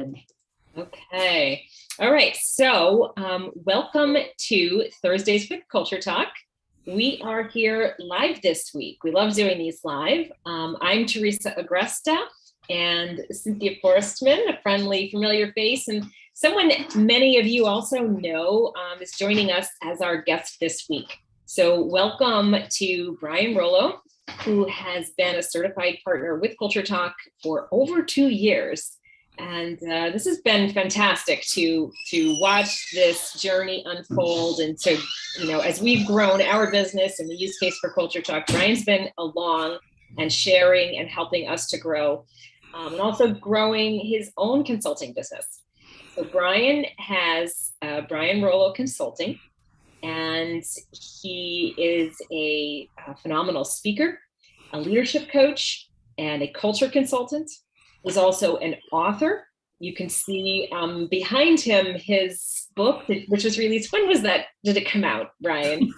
on. Okay. All right. So welcome to Thursdays with Culture Talk. We are here live this week. We love doing these live. I'm Teresa Agresta, and Cynthia Forrestman, a friendly, familiar face, and someone many of you also know is joining us as our guest this week. So welcome to Brian Rollo, who has been a certified partner with Culture Talk for over 2 years. And this has been fantastic to watch this journey unfold. And so, as we've grown our business and the use case for Culture Talk, Brian's been along and sharing and helping us to grow, and also growing his own consulting business. So Brian has Brian Rollo Consulting, and he is a phenomenal speaker, a leadership coach, and a culture consultant. He's also an author. You can see behind him his book, which was released. When was that? Did it come out, Brian?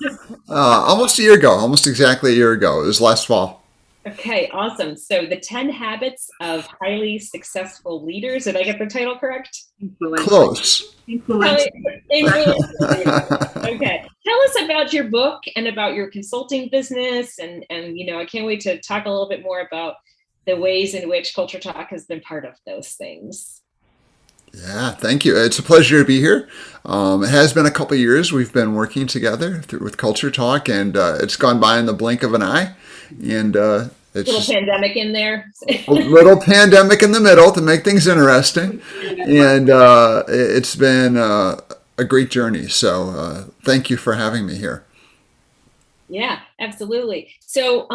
Almost a year ago, almost exactly a year ago. It was last fall. Okay, awesome. So the 10 Habits of Highly Successful Leaders. Did I get the title correct? Close. Okay. Tell us about your book and about your consulting business. And I can't wait to talk a little bit more about the ways in which Culture Talk has been part of those things. Yeah, thank you. It's a pleasure to be here. It has been a couple of years we've been working together with Culture Talk, and it's gone by in the blink of an eye. And it's a little pandemic in there. A little pandemic in the middle to make things interesting. And it's been a great journey. So thank you for having me here. Yeah, absolutely. So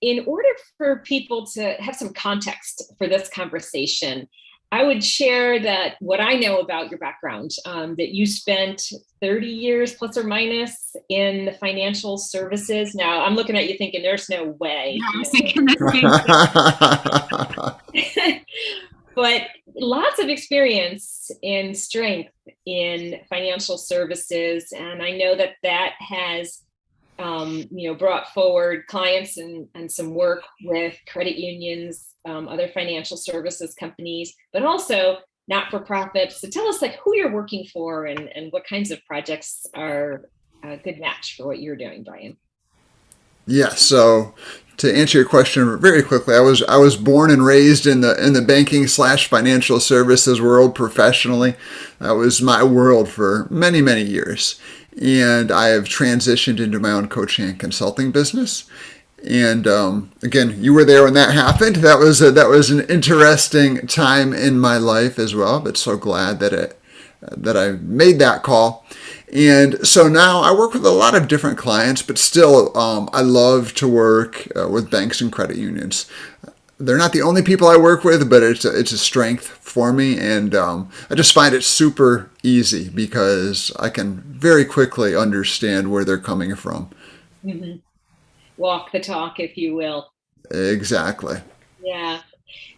in order for people to have some context for this conversation, I would share that what I know about your background, that you spent 30 years plus or minus in the financial services. Now, I'm looking at you thinking there's no way. I was thinking the same. But lots of experience and strength in financial services. And I know that has brought forward clients and some work with credit unions, other financial services companies, but also not-for-profits. So tell us who you're working for and what kinds of projects are a good match for what you're doing, Brian. Yeah. So to answer your question very quickly, I was born and raised in the banking / financial services world professionally. That was my world for many, many years. And I have transitioned into my own coaching and consulting business. And again, you were there when that happened. That was an interesting time in my life as well. But so glad that I made that call. And so now I work with a lot of different clients, but still I love to work with banks and credit unions. They're not the only people I work with, but it's a strength for me, and I just find it super easy because I can very quickly understand where they're coming from. Mm-hmm. Walk the talk, if you will. Exactly. Yeah.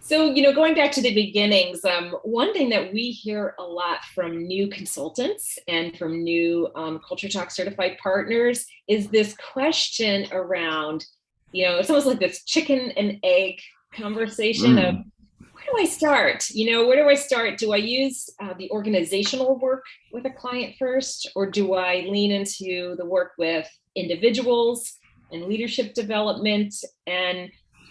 So, going back to the beginnings, one thing that we hear a lot from new consultants and from new Culture Talk certified partners is this question around, it's almost like this chicken and egg conversation of, where do I start? Where do I start? Do I use the organizational work with a client first, or do I lean into the work with individuals and leadership development? And,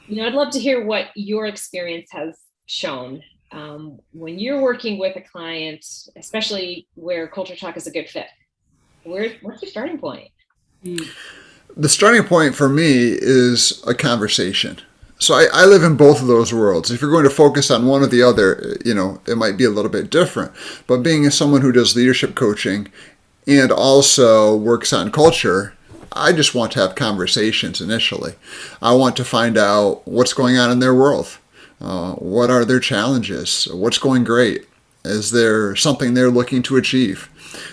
I'd love to hear what your experience has shown when you're working with a client, especially where Culture Talk is a good fit. What's your starting point? The starting point for me is a conversation. So I live in both of those worlds. If you're going to focus on one or the other, it might be a little bit different. But being someone who does leadership coaching and also works on culture, I just want to have conversations initially. I want to find out what's going on in their world. What are their challenges? What's going great? Is there something they're looking to achieve?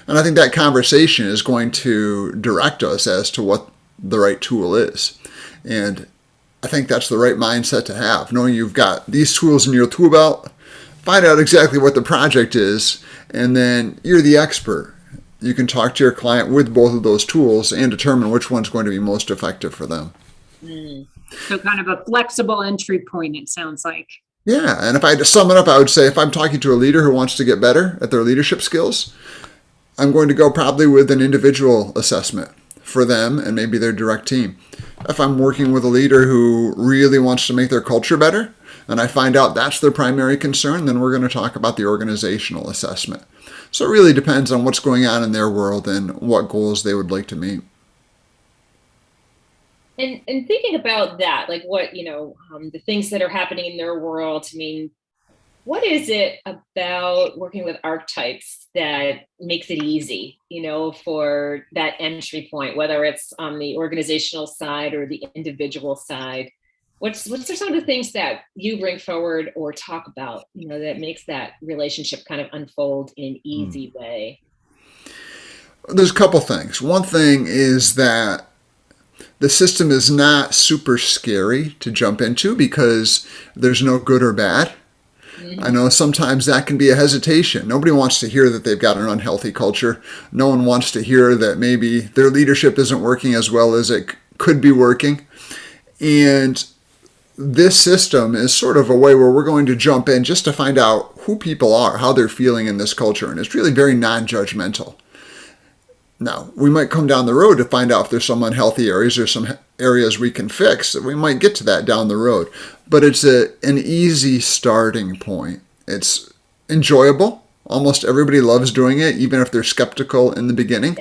And I think that conversation is going to direct us as to what the right tool is. And I think that's the right mindset to have. Knowing you've got these tools in your tool belt, find out exactly what the project is, and then you're the expert. You can talk to your client with both of those tools and determine which one's going to be most effective for them. So kind of a flexible entry point, it sounds like. Yeah, and if I had to sum it up, I would say if I'm talking to a leader who wants to get better at their leadership skills, I'm going to go probably with an individual assessment for them and maybe their direct team. If I'm working with a leader who really wants to make their culture better, and I find out that's their primary concern, then we're going to talk about the organizational assessment. So it really depends on what's going on in their world and what goals they would like to meet. And thinking about that, like what, the things that are happening in their world, I mean, what is it about working with archetypes that makes it easy, for that entry point, whether it's on the organizational side or the individual side? What's are some of the things that you bring forward or talk about, that makes that relationship kind of unfold in an easy way? There's a couple things. One thing is that the system is not super scary to jump into because there's no good or bad. I know sometimes that can be a hesitation. Nobody wants to hear that they've got an unhealthy culture. No one wants to hear that maybe their leadership isn't working as well as it could be working. And this system is sort of a way where we're going to jump in just to find out who people are, how they're feeling in this culture. And it's really very non-judgmental. Now, we might come down the road to find out if there's some unhealthy areas or some areas we can fix. We might get to that down the road. But it's an easy starting point. It's enjoyable. Almost everybody loves doing it, even if they're skeptical in the beginning.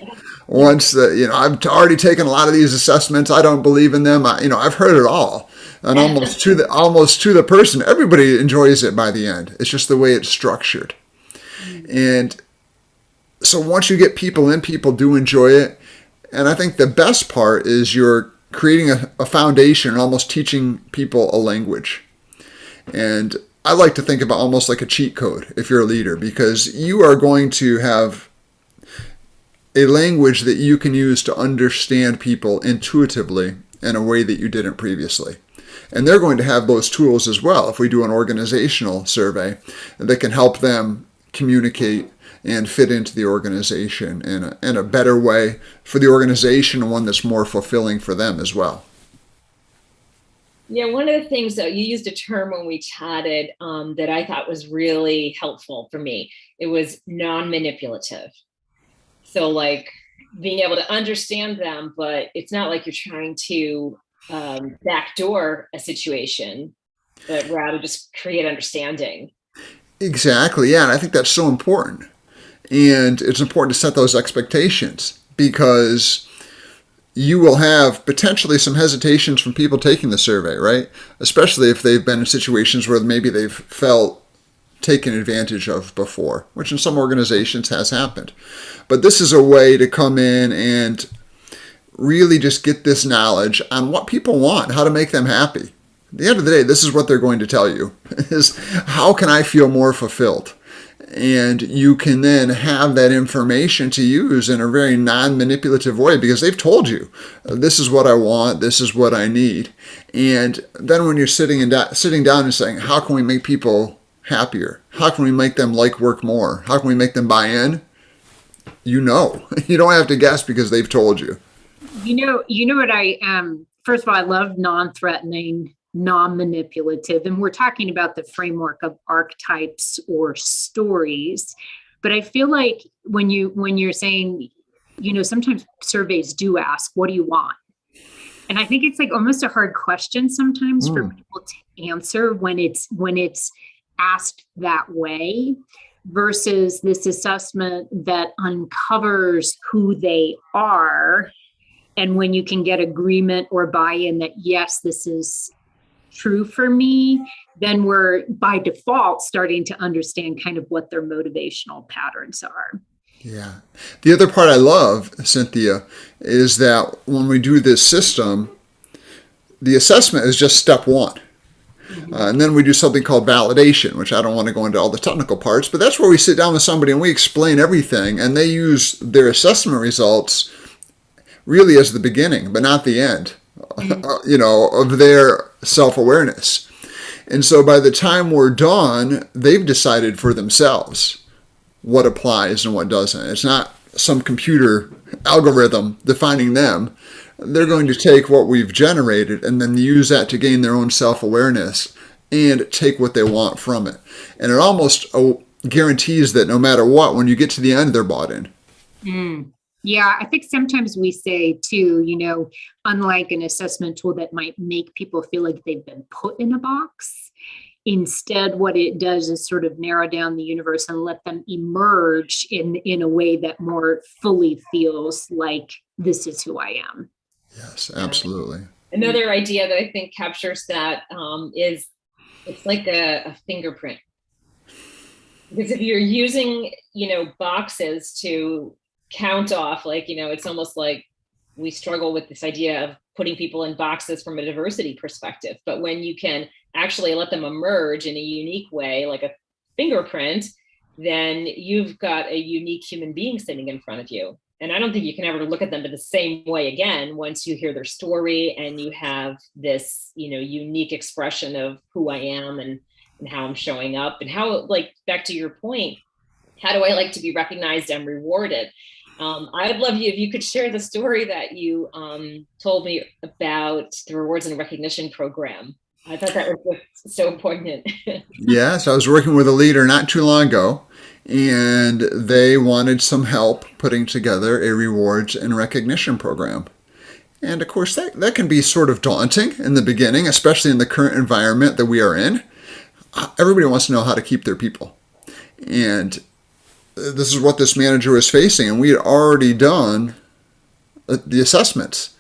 Once I've already taken a lot of these assessments. I don't believe in them. I've heard it all. And almost to the person, everybody enjoys it by the end. It's just the way it's structured. And so once you get people in, people do enjoy it. And I think the best part is you're creating a foundation and almost teaching people a language. And I like to think about almost like a cheat code if you're a leader, because you are going to have a language that you can use to understand people intuitively in a way that you didn't previously. And they're going to have those tools as well if we do an organizational survey that can help them communicate and fit into the organization in a better way for the organization, and one that's more fulfilling for them as well. Yeah, one of the things that you used a term when we chatted that I thought was really helpful for me. It was non-manipulative. So like being able to understand them, but it's not like you're trying to backdoor a situation, but rather just create understanding. Exactly, yeah, and I think that's so important. And it's important to set those expectations because you will have potentially some hesitations from people taking the survey, right? Especially if they've been in situations where maybe they've felt taken advantage of before, which in some organizations has happened. But this is a way to come in and really just get this knowledge on what people want, how to make them happy. At the end of the day, this is what they're going to tell you, is how can I feel more fulfilled? And you can then have that information to use in a very non-manipulative way because they've told you, this is what I want, this is what I need. And then when you're sitting down and saying, how can we make people happier? How can we make them like work more? How can we make them buy in? You don't have to guess because they've told you. You know what first of all, I love non-threatening, non-manipulative, and we're talking about the framework of archetypes or stories. But I feel like when you're saying, sometimes surveys do ask, what do you want? And I think it's like almost a hard question sometimes for people to answer when it's asked that way, versus this assessment that uncovers who they are. And when you can get agreement or buy-in that, yes, this is true for me, then we're by default starting to understand kind of what their motivational patterns are. Yeah. The other part I love, Cynthia, is that when we do this system, the assessment is just step one. And then we do something called validation, which I don't want to go into all the technical parts, but that's where we sit down with somebody and we explain everything, and they use their assessment results really as the beginning, but not the end, of their self-awareness. And so by the time we're done, they've decided for themselves what applies and what doesn't. It's not some computer algorithm defining them. They're going to take what we've generated and then use that to gain their own self-awareness and take what they want from it. And it almost guarantees that no matter what, when you get to the end, they're bought in. Yeah, I think sometimes we say too, unlike an assessment tool that might make people feel like they've been put in a box, instead, what it does is sort of narrow down the universe and let them emerge in a way that more fully feels like this is who I am. Yes, absolutely. Another idea that I think captures that is it's like a fingerprint. Because if you're using, boxes to count off, it's almost like we struggle with this idea of putting people in boxes from a diversity perspective. But when you can actually let them emerge in a unique way, like a fingerprint, then you've got a unique human being sitting in front of you. And I don't think you can ever look at them in the same way again once you hear their story and you have this, unique expression of who I am and how I'm showing up and how, back to your point, how do I like to be recognized and rewarded? I'd love you if you could share the story that you told me about the rewards and recognition program. I thought that was so important. Yeah, so I was working with a leader not too long ago, and they wanted some help putting together a rewards and recognition program. And of course, that can be sort of daunting in the beginning, especially in the current environment that we are in. Everybody wants to know how to keep their people. And this is what this manager was facing, and we had already done the assessments.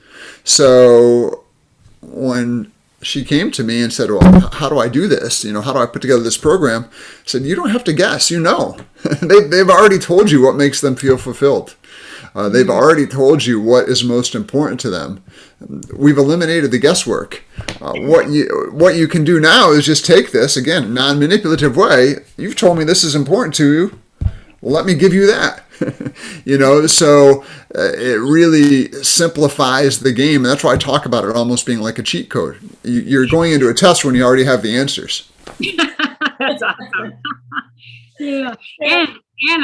So when she came to me and said, well, how do I do this? How do I put together this program? I said, you don't have to guess, They've already told you what makes them feel fulfilled. They've already told you what is most important to them. We've eliminated the guesswork. What you can do now is just take this, again, non-manipulative way. You've told me this is important to you. Well, let me give you that. So it really simplifies the game. And that's why I talk about it almost being like a cheat code. You're going into a test when you already have the answers. That's awesome. Yeah. And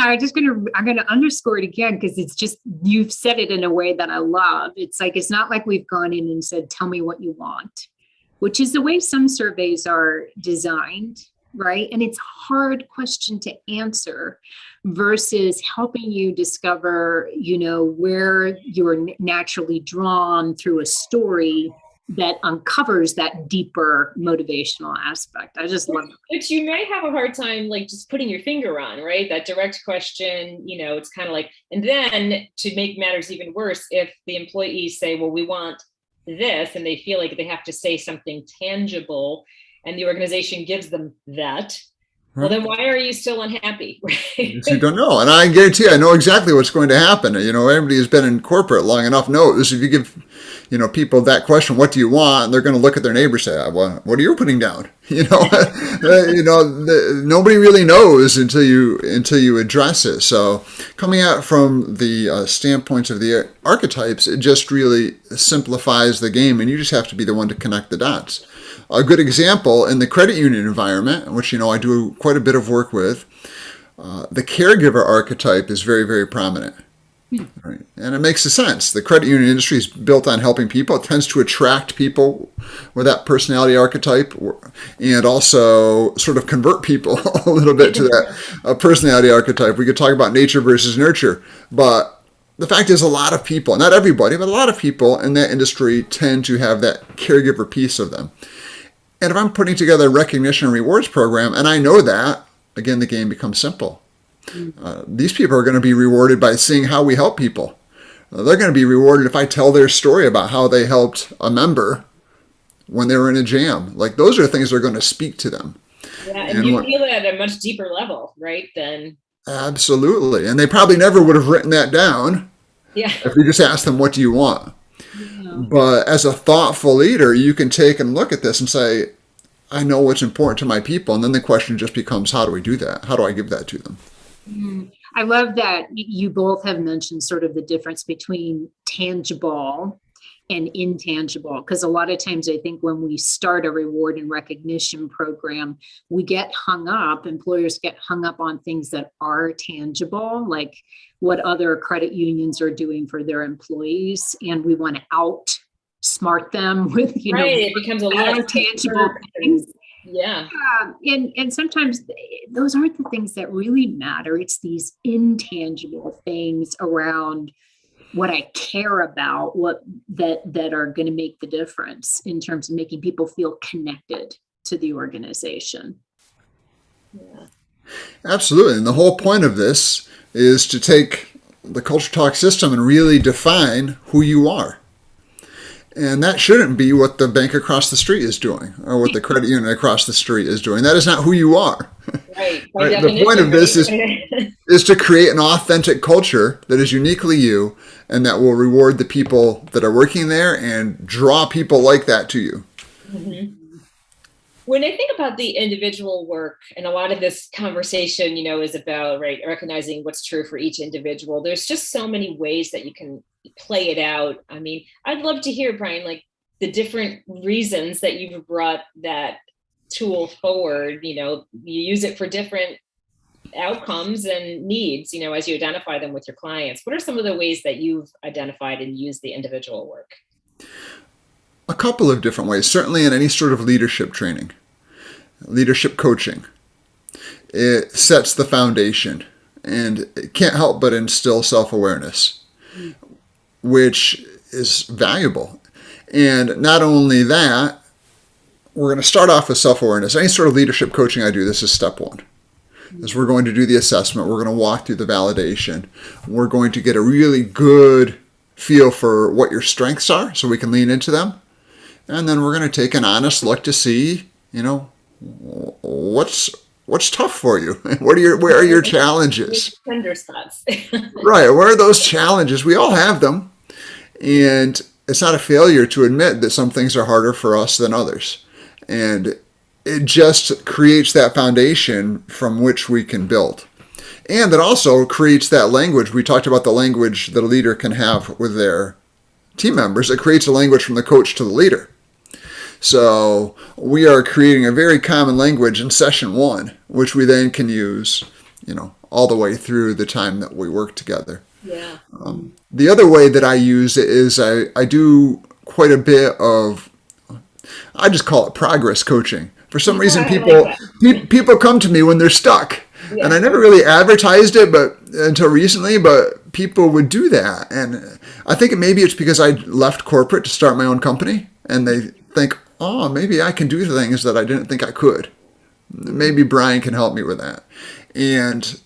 I'm gonna underscore it again, because it's just, you've said it in a way that I love. It's like, it's not like we've gone in and said, tell me what you want, which is the way some surveys are designed, right? And it's a hard question to answer versus helping you discover, where you're naturally drawn through a story that uncovers that deeper motivational aspect. I just love it. Which you may have a hard time, just putting your finger on, right? That direct question, it's kind of like, and then to make matters even worse, if the employees say, well, we want this, and they feel like they have to say something tangible, and the organization gives them that, well, then why are you still unhappy? Right? You don't know. And I guarantee you, I know exactly what's going to happen. Everybody who's been in corporate long enough knows if you give, people that question, what do you want? And they're going to look at their neighbor and say, well, what are you putting down? Nobody really knows until you address it. So coming out from the standpoints of the archetypes, it just really simplifies the game, and you just have to be the one to connect the dots. A good example in the credit union environment, which I do quite a bit of work with, the caregiver archetype is very, very prominent. Right. And it makes sense. The credit union industry is built on helping people. It tends to attract people with that personality archetype, and also sort of convert people a little bit to that personality archetype. We could talk about nature versus nurture, but the fact is, a lot of people, not everybody, but a lot of people in that industry tend to have that caregiver piece of them. And if I'm putting together a recognition and rewards program, and I know that, again, the game becomes simple. These people are going to be rewarded by seeing how we help people. They're going to be rewarded if I tell their story about how they helped a member when they were in a jam. Those are things that are going to speak to them. Yeah, and you feel it at a much deeper level, right? Absolutely. And they probably never would have written that down if we just asked them, what do you want? But as a thoughtful leader, you can take and look at this and say, I know what's important to my people. And then the question just becomes, how do we do that? How do I give that to them? I love that you both have mentioned sort of the difference between tangible and intangible, because a lot of times I think when we start a reward and recognition program, we get hung up, employers get hung up on things that are tangible, like what other credit unions are doing for their employees. And we want to outsmart them with, it becomes a lot of tangible things. Yeah. And sometimes those aren't the things that really matter. It's these intangible things around what I care about, that are going to make the difference in terms of making people feel connected to the organization. Yeah. Absolutely. And the whole point of this is to take the Culture Talk system and really define who you are. And that shouldn't be what the bank across the street is doing or what the credit union across the street is doing. That is not who you are. Right. Right? The point of this is to create an authentic culture that is uniquely you and that will reward the people that are working there and draw people like that to you. Mm-hmm. When I think about the individual work, and a lot of this conversation, is about, right, recognizing what's true for each individual. There's just so many ways that you can play it out. I mean, I'd love to hear, Brian, like the different reasons that you've brought that tool forward. You use it for different outcomes and needs, as you identify them with your clients. What are some of the ways that you've identified and used the individual work? A couple of different ways, certainly in any sort of leadership training, leadership coaching. It sets the foundation and it can't help but instill self-awareness, which is valuable. And not only that, we're going to start off with self-awareness. Any sort of leadership coaching I do, this is step one. As we're going to do the assessment, we're going to walk through the validation. We're going to get a really good feel for what your strengths are so we can lean into them. And then we're going to take an honest look to see, what's tough for you. Where are your challenges? Tender spots. Right. Where are those challenges? We all have them. And it's not a failure to admit that some things are harder for us than others. And it just creates that foundation from which we can build. And it also creates that language. We talked about the language that a leader can have with their team members. It creates a language from the coach to the leader. So we are creating a very common language in session one, which we then can use, all the way through the time that we work together. Yeah. The other way that I use it is I do quite a bit of, I just call it progress coaching. For some reason, people come to me when they're stuck. Yeah. And I never really advertised it until recently, but people would do that. And I think maybe it's because I left corporate to start my own company. And they think, oh, maybe I can do things that I didn't think I could. Maybe Brian can help me with that. And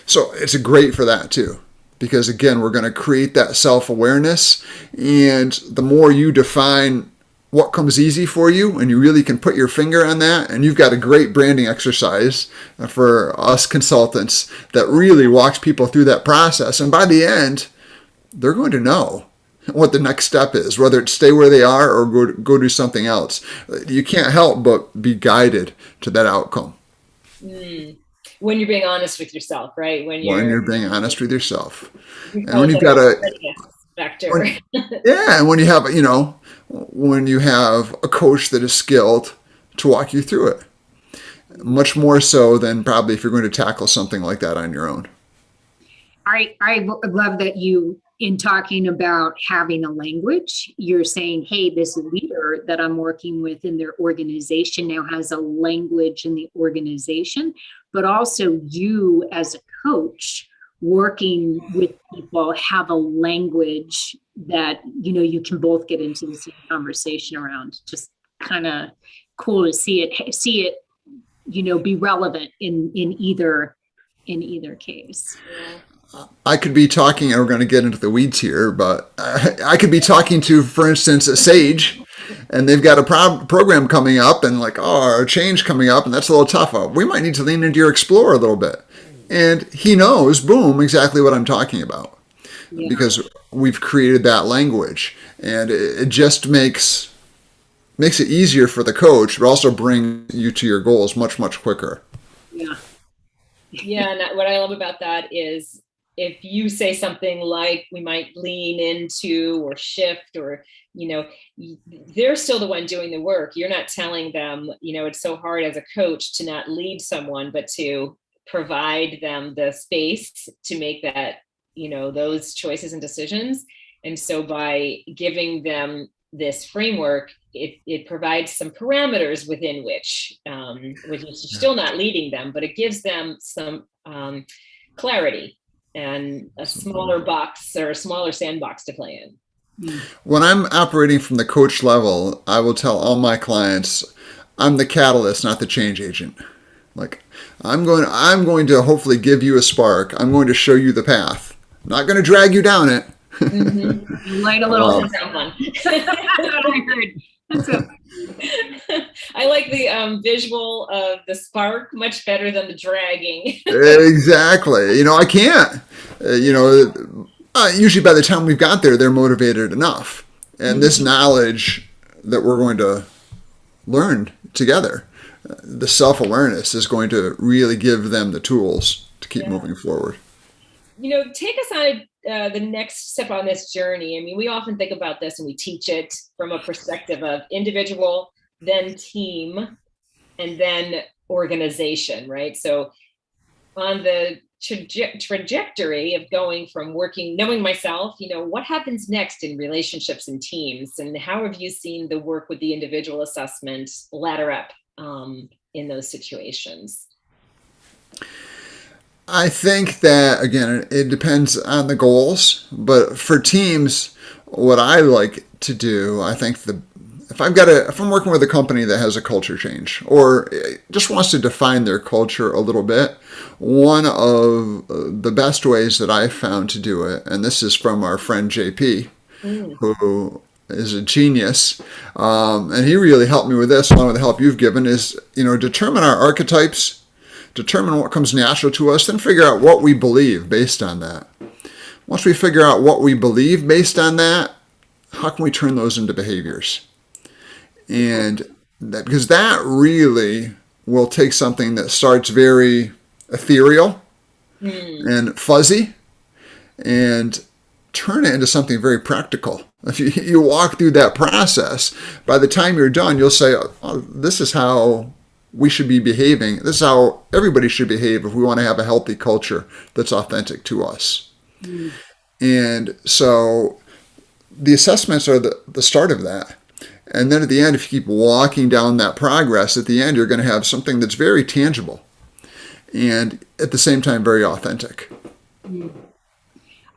so it's great for that too. Because again, we're going to create that self-awareness. And the more you define what comes easy for you, and you really can put your finger on that, and you've got a great branding exercise for us consultants that really walks people through that process. And by the end, they're going to know what the next step is, whether it's stay where they are or go do something else. You can't help but be guided to that outcome. When you're being honest with yourself, right? When you're being honest with yourself. And when you've got and when you have, when you have a coach that is skilled to walk you through it. Much more so than probably if you're going to tackle something like that on your own. I love that you, in talking about having a language, you're saying, hey, this leader that I'm working with in their organization now has a language in the organization, but also you as a coach working with people have a language that, you can both get into the same conversation around. Just kind of cool to see it, be relevant in either case. I could be talking, and we're going to get into the weeds here, but I could be talking to, for instance, a sage, and they've got a program coming up and a change coming up, and that's a little tough. We might need to lean into your explorer a little bit. And he knows, boom, exactly what I'm talking about because we've created that language, and it just makes it easier for the coach, but also bring you to your goals much, much quicker. Yeah. Yeah. And what I love about that is if you say something like we might lean into or shift or, they're still the one doing the work. You're not telling them, it's so hard as a coach to not lead someone, but to provide them the space to make that, those choices and decisions. And so by giving them this framework, it provides some parameters within which is still not leading them, but it gives them some clarity and a smaller box or a smaller sandbox to play in. When I'm operating from the coach level, I will tell all my clients, I'm the catalyst, not the change agent. Like, I'm going to hopefully give you a spark. I'm going to show you the path. I'm not going to drag you down it. Light a little someone. That's what I heard. I like the visual of the spark much better than the dragging. Exactly. I can't. Usually by the time we've got there, they're motivated enough. And this knowledge that we're going to learn together, the self-awareness, is going to really give them the tools to keep moving forward. Take us on the next step on this journey. I mean, we often think about this and we teach it from a perspective of individual, then team, and then organization, right? So on the trajectory of going from knowing myself, what happens next in relationships and teams, and how have you seen the work with the individual assessment ladder up in those situations? I think that, again, it depends on the goals, but for teams, what I like to do, I think if I'm working with a company that has a culture change or just wants to define their culture a little bit, one of the best ways that I've found to do it, and this is from our friend JP, who is a genius, and he really helped me with this, along with the help you've given, is, determine our archetypes, determine what comes natural to us, then figure out what we believe based on that. Once we figure out what we believe based on that, how can we turn those into behaviors? And because that really will take something that starts very ethereal and fuzzy and turn it into something very practical. If you walk through that process, by the time you're done, you'll say, oh, this is how we should be behaving. This is how everybody should behave if we want to have a healthy culture that's authentic to us. And so the assessments are the start of that. And then at the end, if you keep walking down that progress, at the end, you're going to have something that's very tangible and at the same time, very authentic.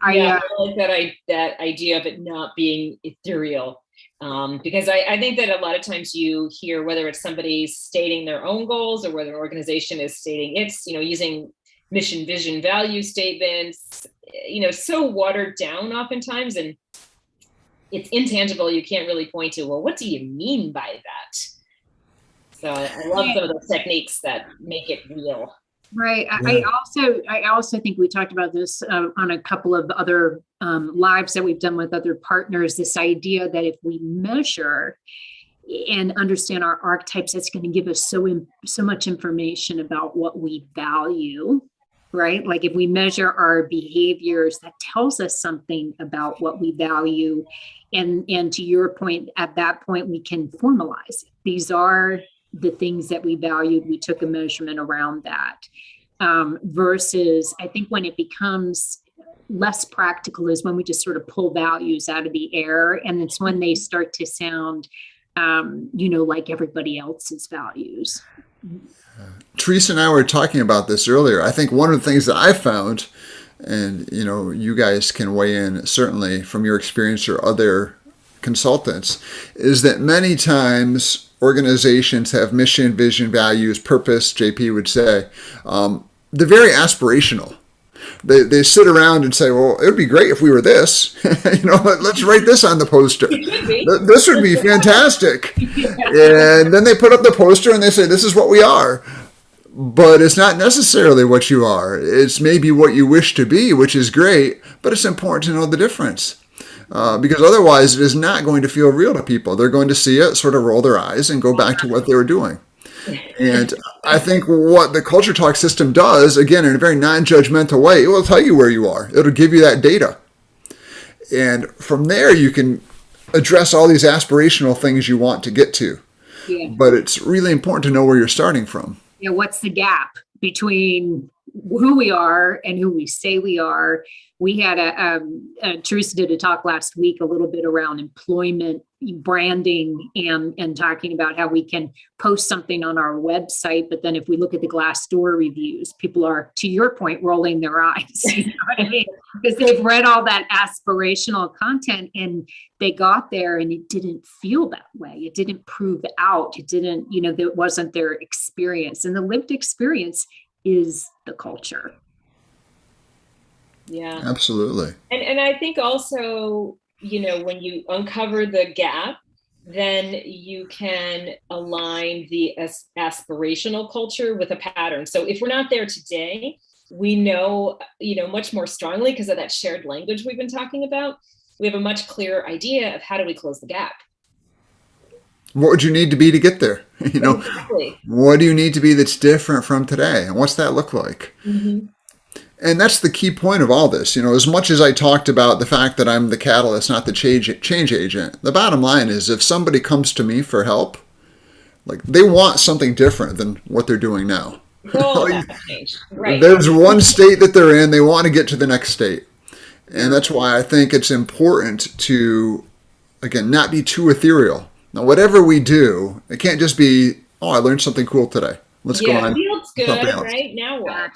I like that idea of it not being ethereal. Because I think that a lot of times you hear, whether it's somebody stating their own goals or whether an organization is stating its, using mission, vision, value statements, so watered down oftentimes, and it's intangible. You can't really point to, well, what do you mean by that? So I love some of those techniques that make it real. Right. Yeah. I also think we talked about this on a couple of other lives that we've done with other partners, this idea that if we measure and understand our archetypes, that's going to give us so much information about what we value, right? Like if we measure our behaviors, that tells us something about what we value. And to your point, at that point, we can formalize it. These are the things that we valued. We took a measurement around that. Versus, I think when it becomes less practical is when we just sort of pull values out of the air, and it's when they start to sound, like everybody else's values. Teresa and I were talking about this earlier. I think one of the things that I found, and you guys can weigh in certainly from your experience or other consultants, is that many times organizations have mission, vision, values, purpose, JP would say. They're very aspirational. They sit around and say, well, it would be great if we were this. Let's write this on the poster. This would be fantastic. And then they put up the poster and they say, this is what we are. But it's not necessarily what you are. It's maybe what you wish to be, which is great, but it's important to know the difference. Because otherwise it is not going to feel real to people. They're going to see it, sort of roll their eyes and go back to what they were doing. And I think what the CultureTalk system does, again, in a very non-judgmental way, it will tell you where you are. It'll give you that data. And from there, you can address all these aspirational things you want to get to. Yeah. But it's really important to know where you're starting from. Yeah, what's the gap between who we are and who we say we are. We had Teresa did a talk last week a little bit around employment branding and talking about how we can post something on our website, but then if we look at the Glassdoor reviews, people are, to your point, rolling their eyes. You know what I mean? Because they've read all that aspirational content and they got there and it didn't feel that way. It didn't prove out. It didn't, that wasn't their experience. And the lived experience is the culture. Yeah, absolutely. And I think also, when you uncover the gap, then you can align the aspirational culture with a pattern. So if we're not there today, we know, much more strongly because of that shared language we've been talking about, we have a much clearer idea of how do we close the gap. What would you need to be to get there? Exactly. What do you need to be that's different from today? And what's that look like? Mm-hmm. And that's the key point of all this. As much as I talked about the fact that I'm the catalyst, not the change agent, the bottom line is if somebody comes to me for help, like they want something different than what they're doing now. Right. There's one state that they're in, they want to get to the next state. And that's why I think it's important to, again, not be too ethereal. Now, whatever we do, it can't just be, oh, I learned something cool today. Let's go on. It feels good, right? Now what?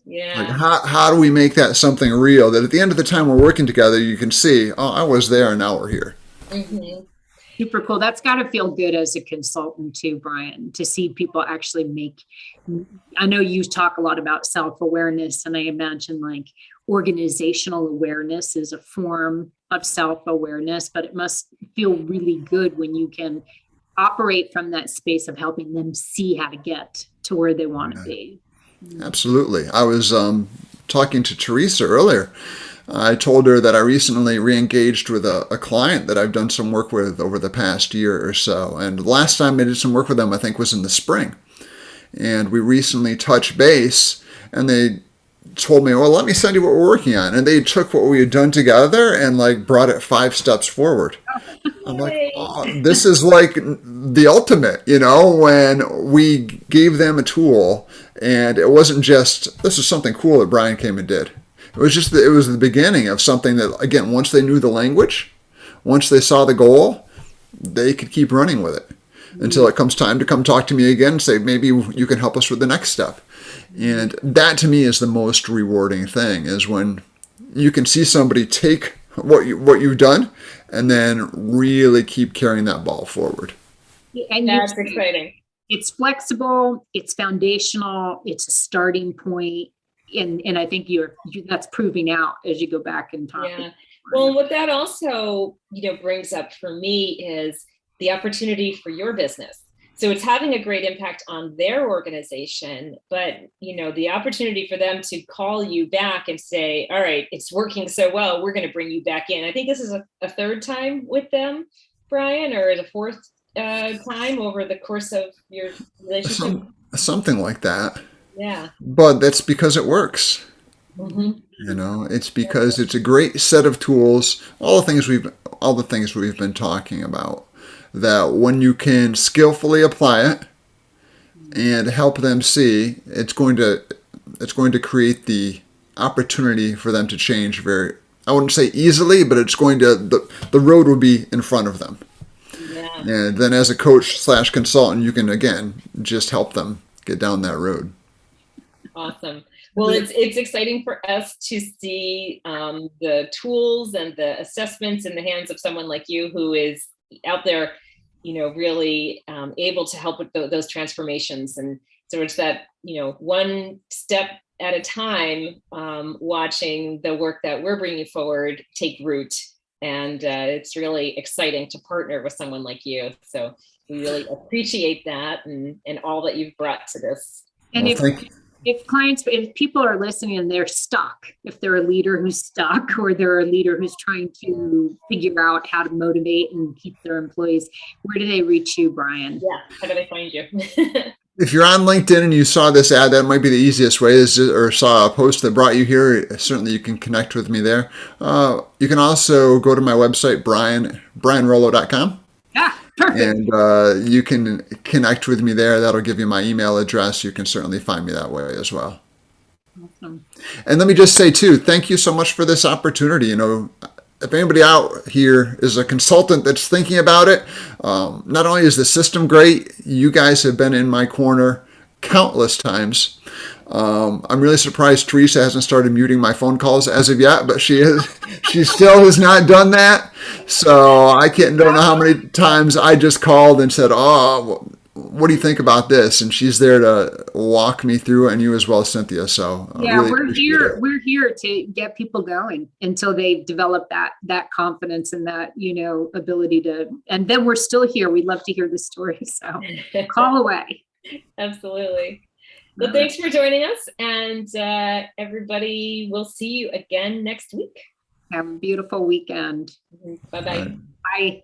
Yeah. Like how do we make that something real that at the end of the time we're working together, you can see, oh, I was there and now we're here. Mm-hmm. Super cool. That's got to feel good as a consultant too, Brian, to see people actually I know you talk a lot about self-awareness, and I imagine like organizational awareness is a form of self-awareness, but it must feel really good when you can operate from that space of helping them see how to get to where they want to be. Absolutely. I was talking to Teresa earlier. I told her that I recently re-engaged with a client that I've done some work with over the past year or so. And the last time I did some work with them, I think, was in the spring. And we recently touched base, and they told me, well, let me send you what we're working on. And they took what we had done together and like brought it 5 steps forward. I'm like, oh, this is like the ultimate, when we gave them a tool, and it wasn't just, this is something cool that Brian came and did. It was just, it was the beginning of something that, again, once they knew the language, once they saw the goal, they could keep running with it until it comes time to come talk to me again and say, maybe you can help us with the next step. And that to me is the most rewarding thing, is when you can see somebody take what you've done and then really keep carrying that ball forward. And that's exciting. It's flexible, it's foundational, it's a starting point. And I think that's proving out as you go back and talk. Yeah. Well, what that also, brings up for me is the opportunity for your business. So it's having a great impact on their organization, but, the opportunity for them to call you back and say, all right, it's working so well, we're going to bring you back in. I think this is a third time with them, Brian, or the fourth time over the course of your relationship. Something like that. Yeah. But that's because it works. Mm-hmm. It's because it's a great set of tools, all the things we've been talking about, that when you can skillfully apply it and help them see, it's going to create the opportunity for them to change I wouldn't say easily, but it's going to, the road will be in front of them. Yeah. And then as a coach / consultant, you can, again, just help them get down that road. Awesome. Well, it's exciting for us to see the tools and the assessments in the hands of someone like you who is out there, really able to help with those transformations. And so it's that, one step at a time, watching the work that we're bringing forward take root. And it's really exciting to partner with someone like you. So we really appreciate that and all that you've brought to this. And if people are listening and they're stuck, if they're a leader who's stuck or they're a leader who's trying to figure out how to motivate and keep their employees, where do they reach you, Brian? Yeah, how do they find you? If you're on LinkedIn and you saw this ad, that might be the easiest way, or saw a post that brought you here. Certainly you can connect with me there. You can also go to my website, brianrollo.com. Yeah, perfect. And you can connect with me there. That'll give you my email address. You can certainly find me that way as well. Awesome. And let me just say too, thank you so much for this opportunity. If anybody out here is a consultant that's thinking about it, not only is the system great, you guys have been in my corner countless times. I'm really surprised Teresa hasn't started muting my phone calls as of yet, but she still has not done that. So I don't know how many times I just called and said, "Oh, what do you think about this?" And she's there to walk me through, and you as well, Cynthia. So yeah, really we're here. We're here to get people going until they've developed that confidence and that ability to. And then we're still here. We'd love to hear the story. So call away. Absolutely. Well, thanks for joining us, and everybody, we'll see you again next week. Have a beautiful weekend. Bye-bye. Bye.